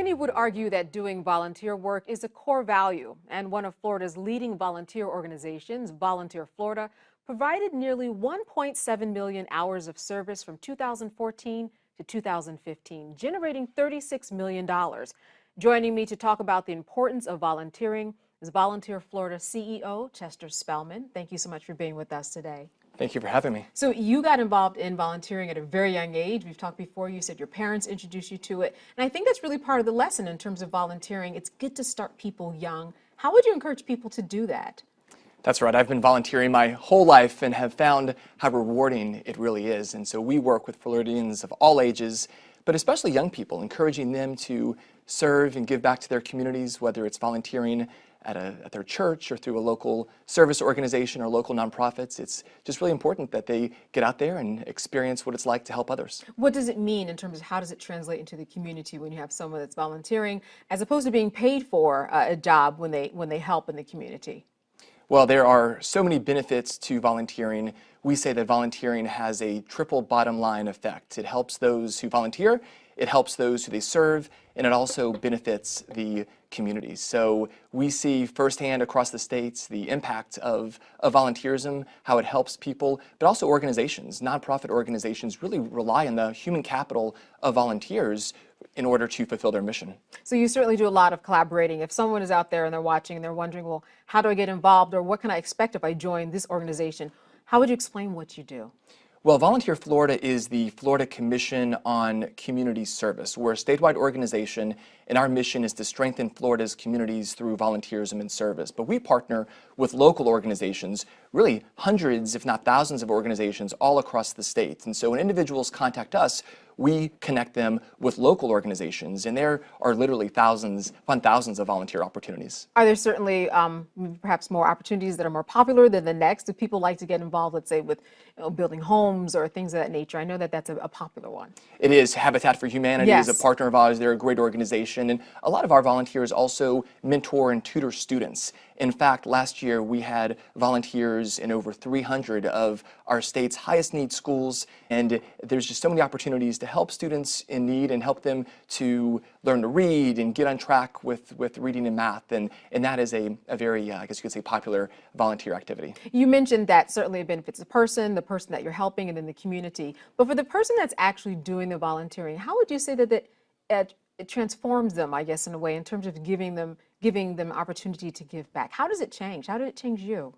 Many would argue that doing volunteer work is a core value, and one of Florida's leading volunteer organizations, Volunteer Florida, provided nearly 1.7 million hours of service from 2014 to 2015, generating $36 million. Joining me to talk about the importance of volunteering is Volunteer Florida CEO Chester Spellman. Thank you so much for being with us today. Thank you for having me. So you got involved in volunteering at a very young age. We've talked before, you said your parents introduced you to it. And I think that's really part of the lesson in terms of volunteering. It's good to start people young. How would you encourage people to do that? That's right. I've been volunteering my whole life and have found how rewarding it really is. And so we work with Floridians of all ages, but especially young people, encouraging them to serve and give back to their communities, whether it's volunteering at their church or through a local service organization or local nonprofits. It's just really important that they get out there and experience what it's like to help others. What does it mean in terms of how does it translate into the community when you have someone that's volunteering as opposed to being paid for a job when they help in the community? Well, there are so many benefits to volunteering. We say that volunteering has a triple bottom line effect. It helps those who volunteer, it helps those who they serve, and it also benefits the community. So we see firsthand across the states the impact of volunteerism, how it helps people, but also organizations. Nonprofit organizations really rely on the human capital of volunteers in order to fulfill their mission. So you certainly do a lot of collaborating. If someone is out there and they're watching and they're wondering, well, how do I get involved or what can I expect if I join this organization? How would you explain what you do? Well, Volunteer Florida is the Florida Commission on Community Service. We're a statewide organization, and our mission is to strengthen Florida's communities through volunteerism and service. But we partner with local organizations, really hundreds, if not thousands of organizations all across the state. And so when individuals contact us, we connect them with local organizations, and there are literally thousands of volunteer opportunities. Are there certainly perhaps more opportunities that are more popular than the next? Do people like to get involved, let's say, with building homes or things of that nature? I know that that's a popular one. It is. Habitat for Humanity Yes. is a partner of ours. They're a great organization, and a lot of our volunteers also mentor and tutor students. In fact, last year we had volunteers in over 300 of our state's highest need schools, and there's just so many opportunities to help students in need and help them to learn to read and get on track with reading and math, and that is a very, I guess you could say, popular volunteer activity. You mentioned that certainly it benefits the person that you're helping, and then the community. But for the person that's actually doing the volunteering, how would you say that it transforms them, I guess, in a way, in terms of giving them opportunity to give back? How does it change? How did it change you?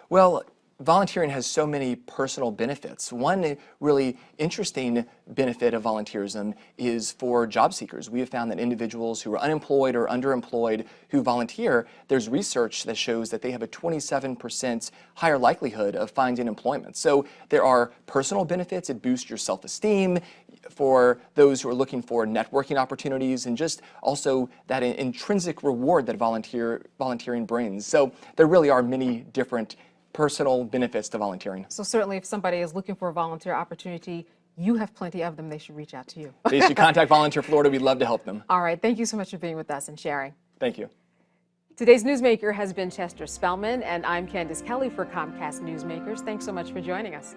Well, volunteering has so many personal benefits. One really interesting benefit of volunteerism is for job seekers. We have found that individuals who are unemployed or underemployed who volunteer, there's research that shows that they have a 27% higher likelihood of finding employment. So there are personal benefits. It boosts your self-esteem for those who are looking for networking opportunities, and just also that intrinsic reward that volunteering brings. So there really are many different personal benefits to volunteering. So certainly if somebody is looking for a volunteer opportunity, you have plenty of them. They should reach out to you. They should contact Volunteer Florida. We'd love to help them. All right. Thank you so much for being with us and sharing. Thank you. Today's newsmaker has been Chester Spellman, and I'm Candace Kelly for Comcast Newsmakers. Thanks so much for joining us.